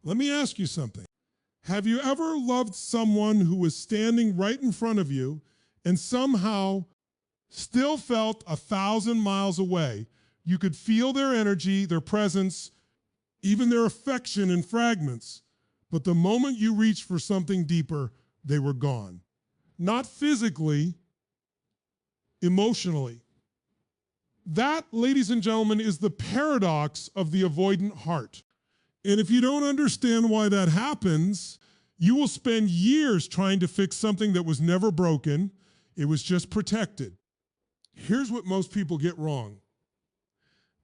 Let me ask you something. Have you ever loved someone who was standing right in front of you and somehow still felt 1,000 miles away? You could feel their energy, their presence, even their affection in fragments. But the moment you reached for something deeper, they were gone. Not physically, emotionally. That, ladies and gentlemen, is the paradox of the avoidant heart. And if you don't understand why that happens, you will spend years trying to fix something that was never broken. It was just protected. Here's what most people get wrong.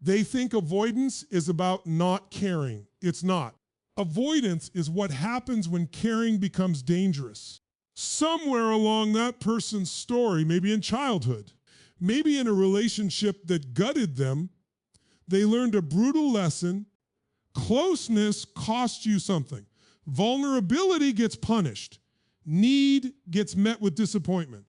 They think avoidance is about not caring. It's not. Avoidance is what happens when caring becomes dangerous. Somewhere along that person's story, maybe in childhood, maybe in a relationship that gutted them, they learned a brutal lesson. Closeness costs you something. Vulnerability gets punished. Need gets met with disappointment.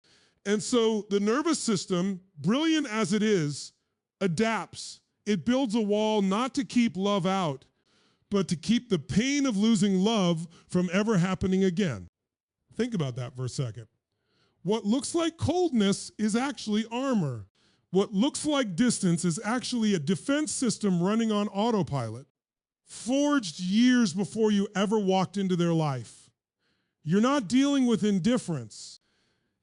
And so the nervous system, brilliant as it is, adapts. It builds a wall not to keep love out, but to keep the pain of losing love from ever happening again. Think about that for a second. What looks like coldness is actually armor. What looks like distance is actually a defense system running on autopilot, forged years before you ever walked into their life. You're not dealing with indifference.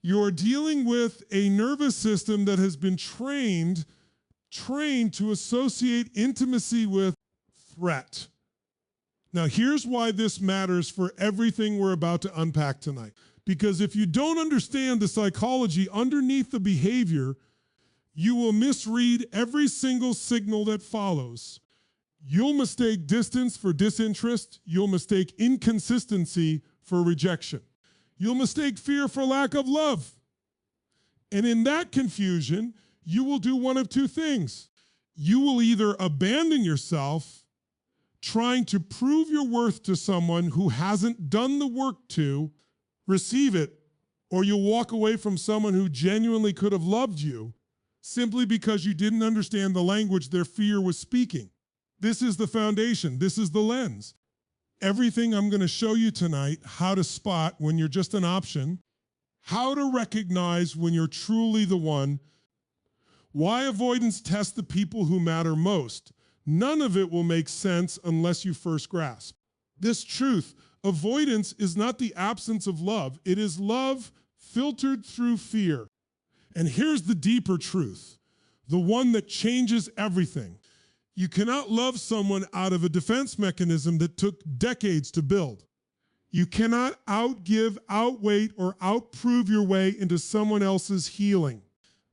You're dealing with a nervous system that has been trained to associate intimacy with threat. Now, here's why this matters for everything we're about to unpack tonight. Because if you don't understand the psychology underneath the behavior, you will misread every single signal that follows. You'll mistake distance for disinterest. You'll mistake inconsistency for rejection. You'll mistake fear for lack of love. And in that confusion, you will do one of two things. You will either abandon yourself, trying to prove your worth to someone who hasn't done the work to receive it, or you'll walk away from someone who genuinely could have loved you simply because you didn't understand the language their fear was speaking. This is the foundation. This is the lens. Everything I'm going to show you tonight, how to spot when you're just an option, how to recognize when you're truly the one, why avoidance tests the people who matter most. None of it will make sense unless you first grasp this truth. Avoidance is not the absence of love. It is love filtered through fear. And here's the deeper truth, the one that changes everything. You cannot love someone out of a defense mechanism that took decades to build. You cannot outgive, outweight, or outprove your way into someone else's healing.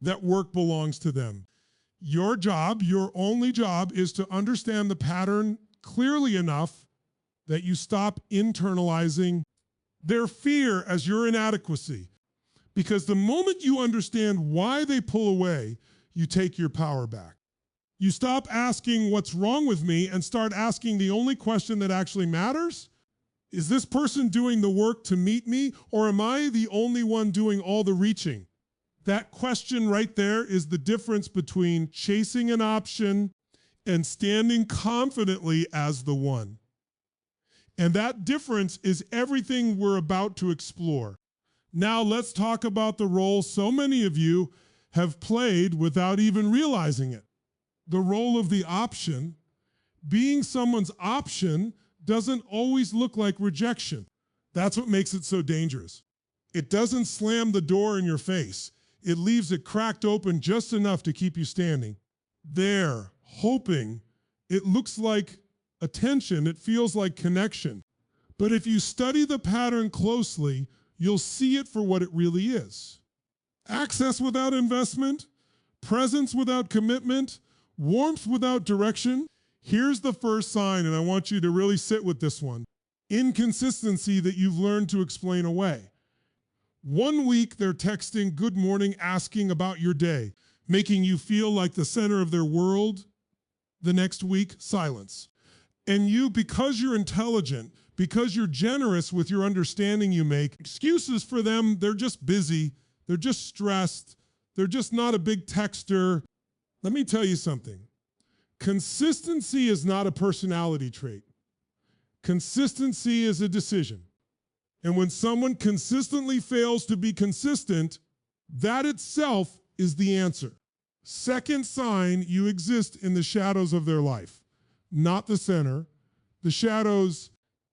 That work belongs to them. Your job, your only job, is to understand the pattern clearly enough that you stop internalizing their fear as your inadequacy. Because the moment you understand why they pull away, you take your power back. You stop asking what's wrong with me and start asking the only question that actually matters. Is this person doing the work to meet me, or am I the only one doing all the reaching? That question right there is the difference between chasing an option and standing confidently as the one. And that difference is everything we're about to explore. Now let's talk about the role so many of you have played without even realizing it. The role of the option. Being someone's option doesn't always look like rejection. That's what makes it so dangerous. It doesn't slam the door in your face. It leaves it cracked open just enough to keep you standing there, hoping. It looks like attention. It feels like connection. But if you study the pattern closely, you'll see it for what it really is. Access without investment, presence without commitment, warmth without direction. Here's the first sign, and I want you to really sit with this one. Inconsistency that you've learned to explain away. 1 week they're texting good morning, asking about your day, making you feel like the center of their world. The next week, silence. And you, because you're intelligent, because you're generous with your understanding, you make excuses for them. They're just busy. They're just stressed. They're just not a big texter. Let me tell you something. Consistency is not a personality trait. Consistency is a decision. And when someone consistently fails to be consistent, that itself is the answer. Second sign, you exist in the shadows of their life, not the center. The shadows,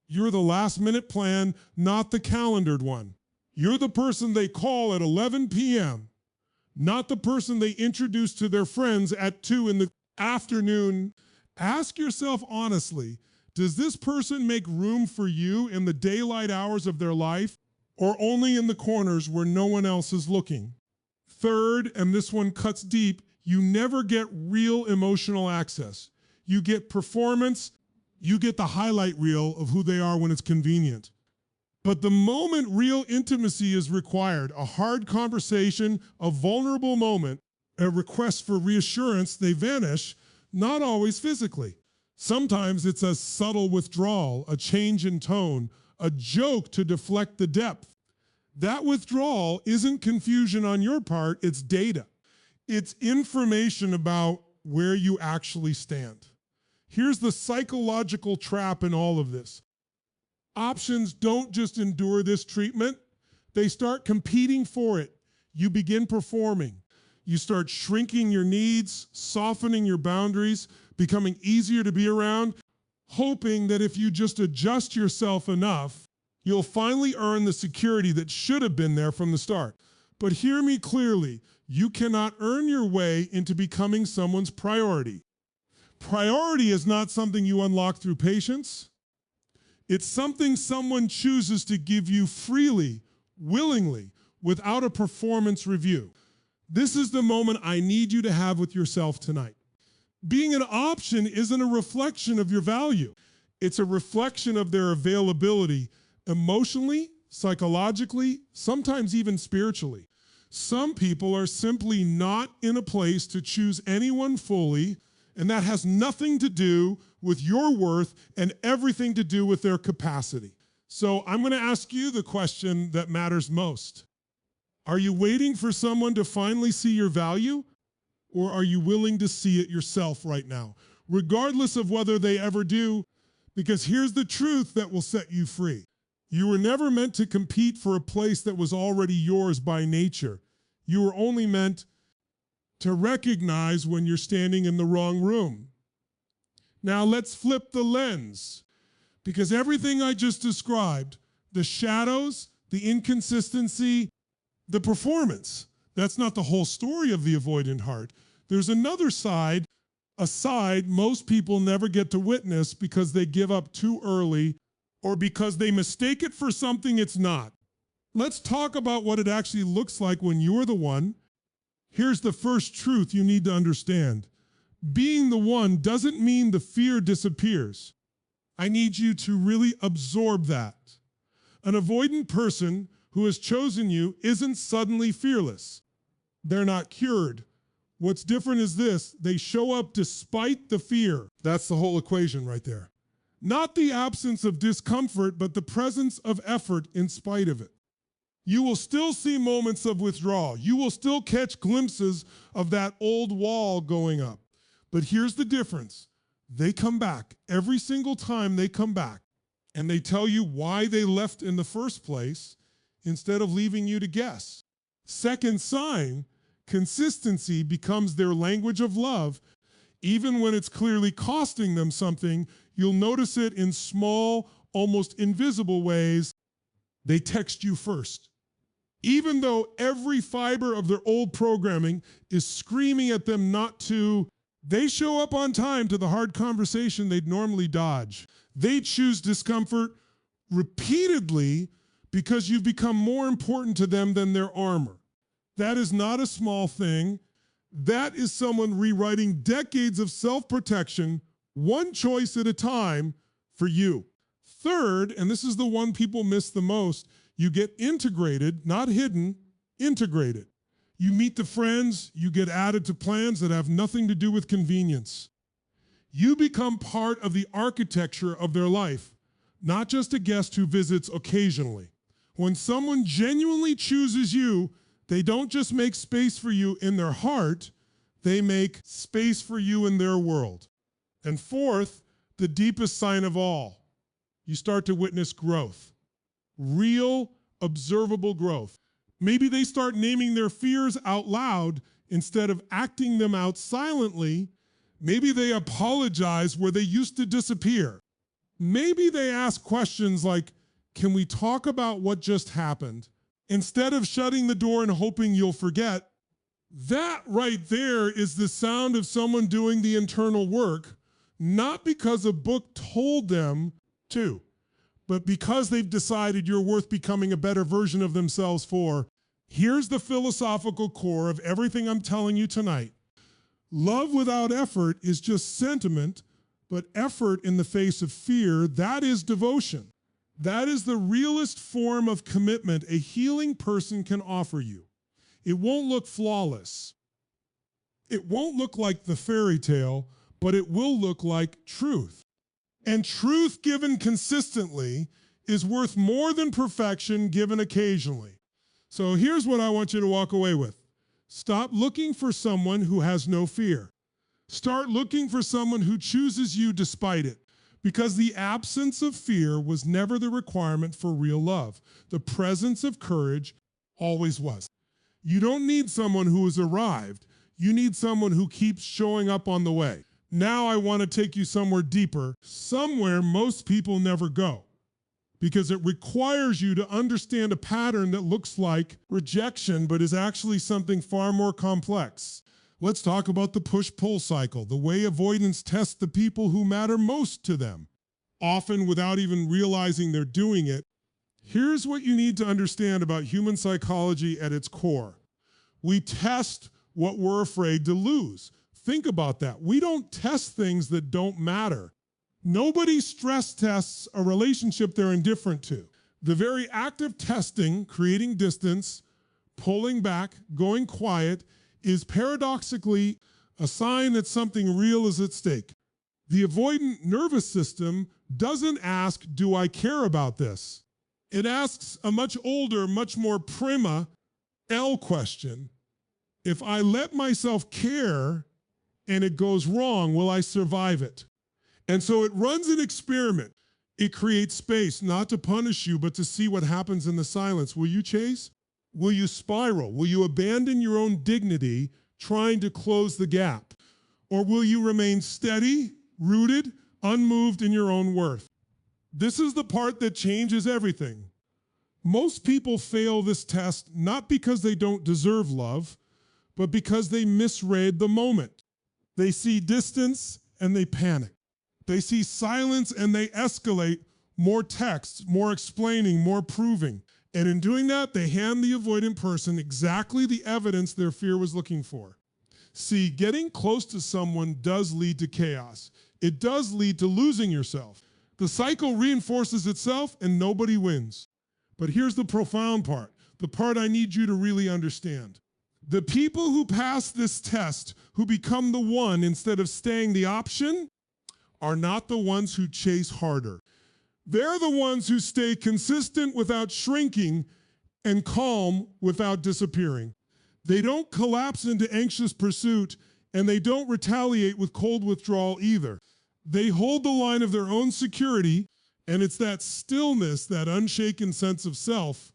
you're the last minute plan, not the calendared one. You're the person they call at 11 p.m., not the person they introduce to their friends at 2 in the afternoon. Ask yourself honestly, does this person make room for you in the daylight hours of their life, or only in the corners where no one else is looking? Third, and this one cuts deep, you never get real emotional access. You get performance, you get the highlight reel of who they are when it's convenient. But the moment real intimacy is required, a hard conversation, a vulnerable moment, a request for reassurance, they vanish, not always physically. Sometimes it's a subtle withdrawal, a change in tone, a joke to deflect the depth. That withdrawal isn't confusion on your part, it's data. It's information about where you actually stand. Here's the psychological trap in all of this. Options don't just endure this treatment, they start competing for it. You begin performing. You start shrinking your needs, softening your boundaries, becoming easier to be around, hoping that if you just adjust yourself enough, you'll finally earn the security that should have been there from the start. But hear me clearly, you cannot earn your way into becoming someone's priority. Priority is not something you unlock through patience. It's something someone chooses to give you freely, willingly, without a performance review. This is the moment I need you to have with yourself tonight. Being an option isn't a reflection of your value. It's a reflection of their availability emotionally, psychologically, sometimes even spiritually. Some people are simply not in a place to choose anyone fully, and that has nothing to do with your worth and everything to do with their capacity. So I'm going to ask you the question that matters most. Are you waiting for someone to finally see your value, or are you willing to see it yourself right now, regardless of whether they ever do? Because here's the truth that will set you free. You were never meant to compete for a place that was already yours by nature. You were only meant to recognize when you're standing in the wrong room. Now let's flip the lens, because everything I just described, the shadows, the inconsistency, the performance, that's not the whole story of the avoidant heart. There's another side, a side most people never get to witness because they give up too early or because they mistake it for something it's not. Let's talk about what it actually looks like when you're the one. Here's the first truth you need to understand. Being the one doesn't mean the fear disappears. I need you to really absorb that. An avoidant person who has chosen you isn't suddenly fearless. They're not cured. What's different is this: they show up despite the fear. That's the whole equation right there. Not the absence of discomfort, but the presence of effort in spite of it. You will still see moments of withdrawal. You will still catch glimpses of that old wall going up. But here's the difference. They come back. Every single time they come back, and they tell you why they left in the first place instead of leaving you to guess. Second sign, consistency becomes their language of love. Even when it's clearly costing them something, you'll notice it in small, almost invisible ways. They text you first. Even though every fiber of their old programming is screaming at them not to, they show up on time to the hard conversation they'd normally dodge. They choose discomfort repeatedly because you've become more important to them than their armor. That is not a small thing. That is someone rewriting decades of self-protection, one choice at a time, for you. Third, and this is the one people miss the most, you get integrated, not hidden, integrated. You meet the friends, you get added to plans that have nothing to do with convenience. You become part of the architecture of their life, not just a guest who visits occasionally. When someone genuinely chooses you, they don't just make space for you in their heart, they make space for you in their world. And fourth, the deepest sign of all, you start to witness growth, real observable growth. Maybe they start naming their fears out loud instead of acting them out silently. Maybe they apologize where they used to disappear. Maybe they ask questions like, can we talk about what just happened? Instead of shutting the door and hoping you'll forget. That right there is the sound of someone doing the internal work, not because a book told them to, but because they've decided you're worth becoming a better version of themselves for. Here's the philosophical core of everything I'm telling you tonight. Love without effort is just sentiment, but effort in the face of fear, that is devotion. That is the realest form of commitment a healing person can offer you. It won't look flawless. It won't look like the fairy tale, but it will look like truth. And truth given consistently is worth more than perfection given occasionally. So here's what I want you to walk away with. Stop looking for someone who has no fear. Start looking for someone who chooses you despite it. Because the absence of fear was never the requirement for real love. The presence of courage always was. You don't need someone who has arrived. You need someone who keeps showing up on the way. Now I want to take you somewhere deeper, somewhere most people never go, because it requires you to understand a pattern that looks like rejection, but is actually something far more complex. Let's talk about the push-pull cycle, the way avoidants test the people who matter most to them, often without even realizing they're doing it. Here's what you need to understand about human psychology at its core. We test what we're afraid to lose. Think about that. We don't test things that don't matter. Nobody stress tests a relationship they're indifferent to. The very act of testing, creating distance, pulling back, going quiet, is paradoxically a sign that something real is at stake. The avoidant nervous system doesn't ask, do I care about this? It asks a much older, much more prima L question. If I let myself care and it goes wrong, will I survive it? And so it runs an experiment. It creates space, not to punish you, but to see what happens in the silence. Will you chase? Will you spiral? Will you abandon your own dignity trying to close the gap? Or will you remain steady, rooted, unmoved in your own worth? This is the part that changes everything. Most people fail this test not because they don't deserve love, but because they misread the moment. They see distance and they panic. They see silence and they escalate more texts, more explaining, more proving. And in doing that, they hand the avoidant person exactly the evidence their fear was looking for. See, getting close to someone does lead to chaos. It does lead to losing yourself. The cycle reinforces itself and nobody wins. But here's the profound part, the part I need you to really understand. The people who pass this test, who become the one instead of staying the option, are not the ones who chase harder. They're the ones who stay consistent without shrinking and calm without disappearing. They don't collapse into anxious pursuit, and they don't retaliate with cold withdrawal either. They hold the line of their own security, and it's that stillness, that unshaken sense of self,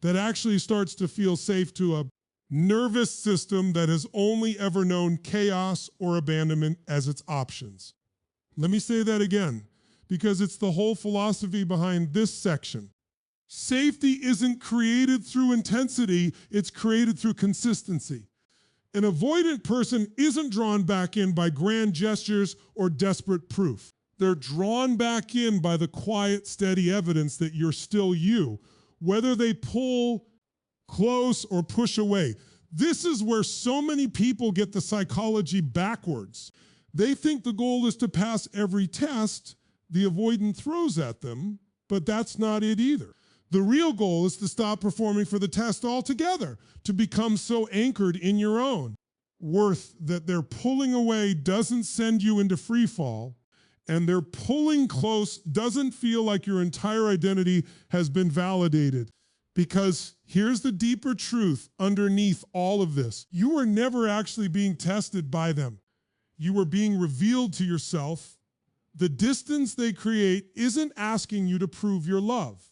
that actually starts to feel safe to a nervous system that has only ever known chaos or abandonment as its options. Let me say that again, because it's the whole philosophy behind this section. Safety isn't created through intensity, it's created through consistency. An avoidant person isn't drawn back in by grand gestures or desperate proof. They're drawn back in by the quiet, steady evidence that you're still you, whether they pull close or push away. This is where so many people get the psychology backwards. They think the goal is to pass every test the avoidant throws at them, but that's not it either. The real goal is to stop performing for the test altogether, to become so anchored in your own worth that their pulling away doesn't send you into free fall, and their pulling close doesn't feel like your entire identity has been validated. Because here's the deeper truth underneath all of this. You were never actually being tested by them. You were being revealed to yourself The distance they create isn't asking you to prove your love.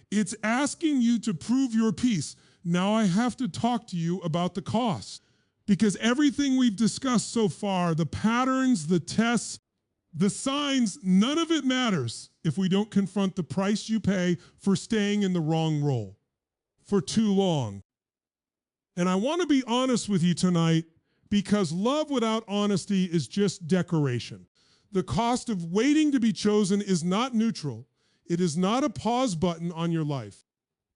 It's asking you to prove your peace. Now I have to talk to you about the cost, because everything we've discussed so far, the patterns, the tests, the signs, none of it matters if we don't confront the price you pay for staying in the wrong role for too long. And I want to be honest with you tonight, because love without honesty is just decoration. The cost of waiting to be chosen is not neutral. It is not a pause button on your life.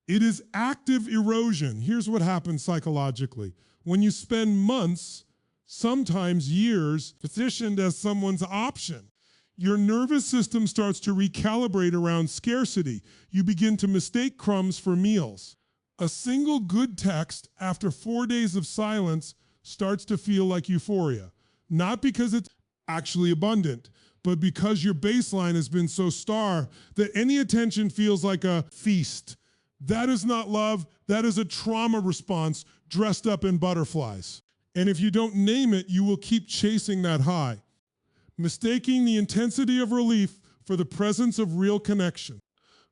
It is active erosion. Here's what happens psychologically. When you spend months, sometimes years, positioned as someone's option, your nervous system starts to recalibrate around scarcity. You begin to mistake crumbs for meals. A single good text after 4 days of silence starts to feel like euphoria. Not because it's actually abundant, but because your baseline has been so starved that any attention feels like a feast. That is not love. That is a trauma response dressed up in butterflies. And if you don't name it, you will keep chasing that high, mistaking the intensity of relief for the presence of real connection.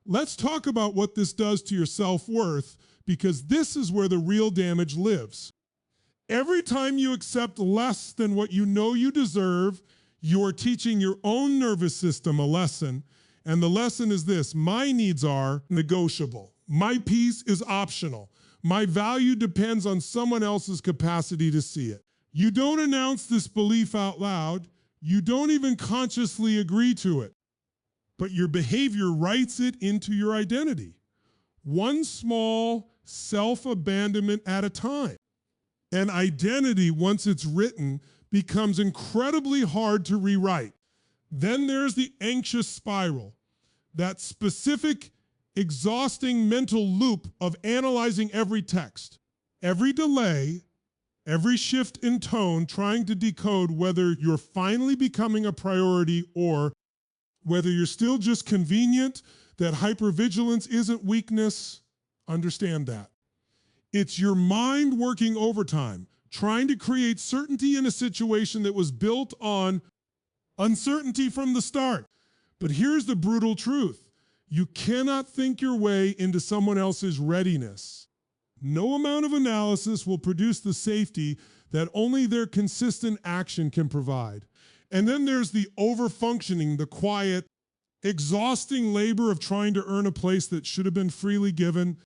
Let's talk about what this does to your self-worth, because this is where the real damage lives. Every time you accept less than what you know you deserve, you're teaching your own nervous system a lesson. And the lesson is this: my needs are negotiable. My peace is optional. My value depends on someone else's capacity to see it. You don't announce this belief out loud. You don't even consciously agree to it. But your behavior writes it into your identity. One small self-abandonment at a time. And identity, once it's written, becomes incredibly hard to rewrite. Then there's the anxious spiral, that specific, exhausting mental loop of analyzing every text, every delay, every shift in tone, trying to decode whether you're finally becoming a priority or whether you're still just convenient, that hypervigilance isn't weakness. Understand that. It's your mind working overtime, trying to create certainty in a situation that was built on uncertainty from the start. But here's the brutal truth. You cannot think your way into someone else's readiness. No amount of analysis will produce the safety that only their consistent action can provide. And then there's the overfunctioning, the quiet, exhausting labor of trying to earn a place that should have been freely given.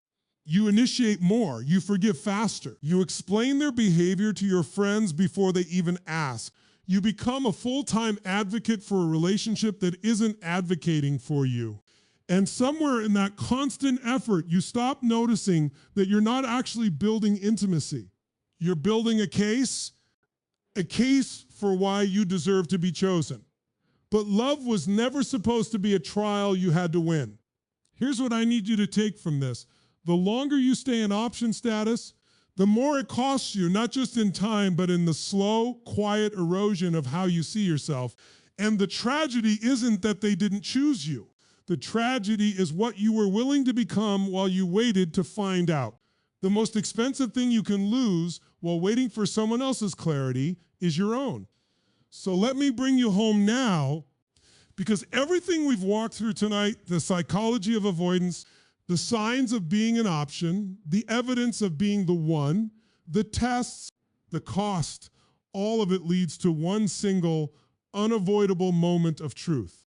You initiate more, you forgive faster, you explain their behavior to your friends before they even ask. You become a full-time advocate for a relationship that isn't advocating for you. And somewhere in that constant effort, you stop noticing that you're not actually building intimacy. You're building a case for why you deserve to be chosen. But love was never supposed to be a trial you had to win. Here's what I need you to take from this. The longer you stay in option status, the more it costs you, not just in time, but in the slow, quiet erosion of how you see yourself. And the tragedy isn't that they didn't choose you. The tragedy is what you were willing to become while you waited to find out. The most expensive thing you can lose while waiting for someone else's clarity is your own. So let me bring you home now, because everything we've walked through tonight, the psychology of avoidance, the signs of being an option, the evidence of being the one, the tests, the cost, all of it leads to one single unavoidable moment of truth.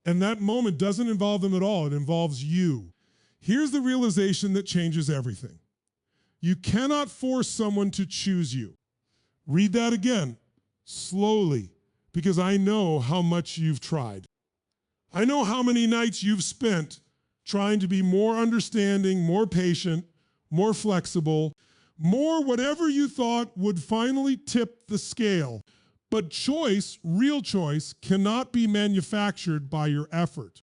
And that moment doesn't involve them at all. It involves you. Here's the realization that changes everything. You cannot force someone to choose you. Read that again, slowly, because I know how much you've tried. I know how many nights you've spent trying to be more understanding, more patient, more flexible, more whatever you thought would finally tip the scale. But choice, real choice, cannot be manufactured by your effort.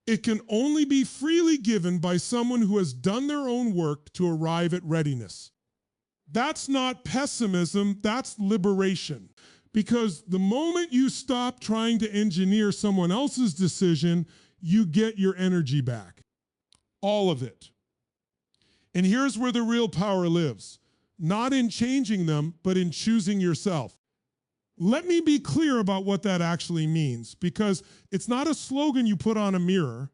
It can only be freely given by someone who has done their own work to arrive at readiness. That's not pessimism, that's liberation. Because the moment you stop trying to engineer someone else's decision, you get your energy back. All of it. And here's where the real power lives. Not in changing them, but in choosing yourself. Let me be clear about what that actually means, because it's not a slogan you put on a mirror.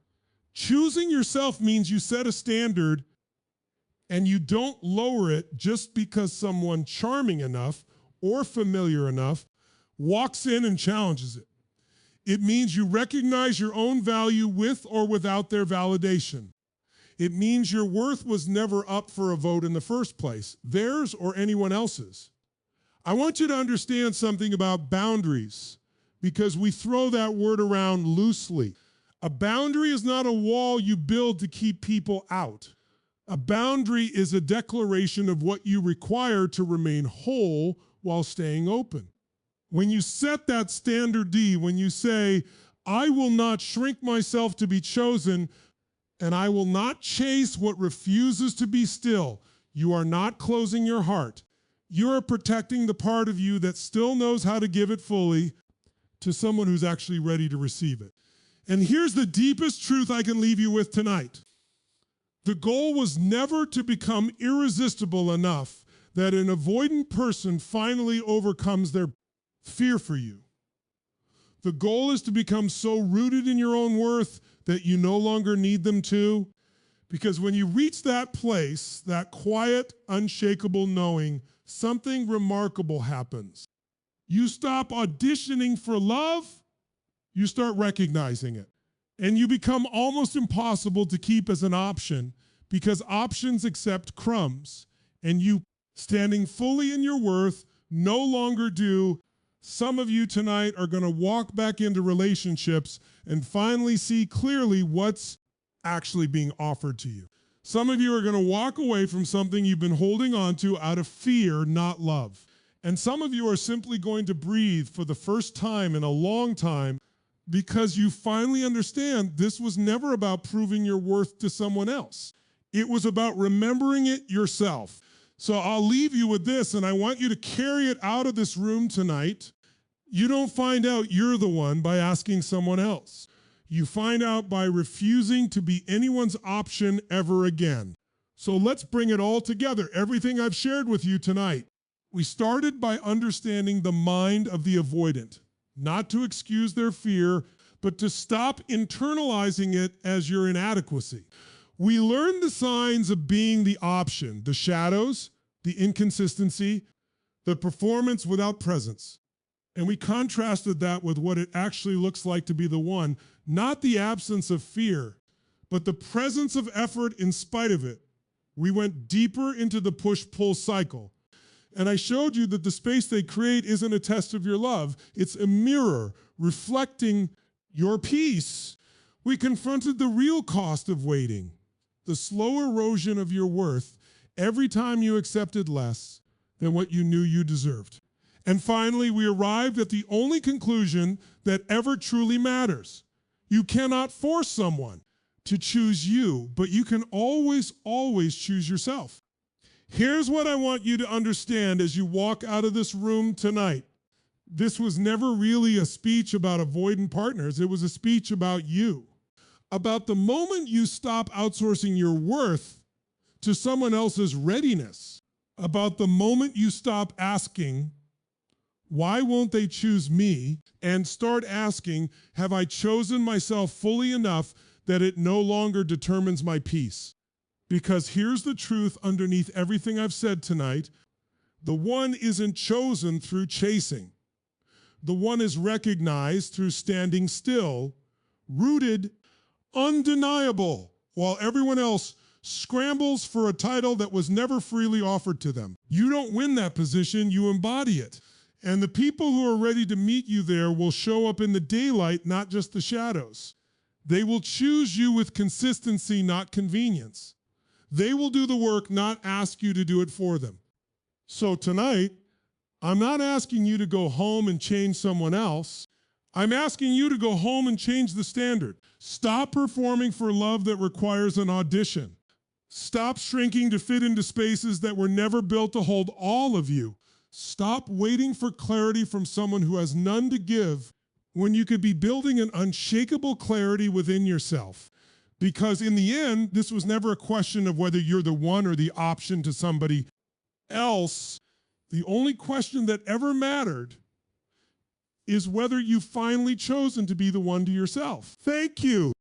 Choosing yourself means you set a standard and you don't lower it just because someone charming enough or familiar enough walks in and challenges it. It means you recognize your own value with or without their validation. It means your worth was never up for a vote in the first place, theirs or anyone else's. I want you to understand something about boundaries, because we throw that word around loosely. A boundary is not a wall you build to keep people out. A boundary is a declaration of what you require to remain whole while staying open. When you set that standard D, when you say, I will not shrink myself to be chosen, and I will not chase what refuses to be still, you are not closing your heart. You are protecting the part of you that still knows how to give it fully to someone who's actually ready to receive it. And here's the deepest truth I can leave you with tonight. The goal was never to become irresistible enough that an avoidant person finally overcomes their fear for you. The goal is to become so rooted in your own worth that you no longer need them to. Because when you reach that place, that quiet, unshakable knowing, something remarkable happens. You stop auditioning for love, you start recognizing it. And you become almost impossible to keep as an option, because options accept crumbs. And you, standing fully in your worth, no longer do. Some of you tonight are going to walk back into relationships and finally see clearly what's actually being offered to you. Some of you are going to walk away from something you've been holding on to out of fear, not love. And some of you are simply going to breathe for the first time in a long time, because you finally understand this was never about proving your worth to someone else. It was about remembering it yourself. So I'll leave you with this, and I want you to carry it out of this room tonight. You don't find out you're the one by asking someone else. You find out by refusing to be anyone's option ever again. So let's bring it all together, everything I've shared with you tonight. We started by understanding the mind of the avoidant, not to excuse their fear, but to stop internalizing it as your inadequacy. We learned the signs of being the option, the shadows, the inconsistency, the performance without presence. And we contrasted that with what it actually looks like to be the one, not the absence of fear, but the presence of effort in spite of it. We went deeper into the push-pull cycle. And I showed you that the space they create isn't a test of your love. It's a mirror reflecting your peace. We confronted the real cost of waiting, the slow erosion of your worth every time you accepted less than what you knew you deserved. And finally, we arrived at the only conclusion that ever truly matters. You cannot force someone to choose you, but you can always, always choose yourself. Here's what I want you to understand as you walk out of this room tonight. This was never really a speech about avoidant partners. It was a speech about you. About the moment you stop outsourcing your worth to someone else's readiness. About the moment you stop asking, why won't they choose me? And start asking, have I chosen myself fully enough that it no longer determines my peace? Because here's the truth underneath everything I've said tonight. The one isn't chosen through chasing. The one is recognized through standing still, rooted, undeniable, while everyone else scrambles for a title that was never freely offered to them. You don't win that position, you embody it. And the people who are ready to meet you there will show up in the daylight, not just the shadows. They will choose you with consistency, not convenience. They will do the work, not ask you to do it for them. So tonight, I'm not asking you to go home and change someone else. I'm asking you to go home and change the standard. Stop performing for love that requires an audition. Stop shrinking to fit into spaces that were never built to hold all of you. Stop waiting for clarity from someone who has none to give when you could be building an unshakable clarity within yourself. Because in the end, this was never a question of whether you're the one or the option to somebody else. The only question that ever mattered is whether you've finally chosen to be the one to yourself. Thank you.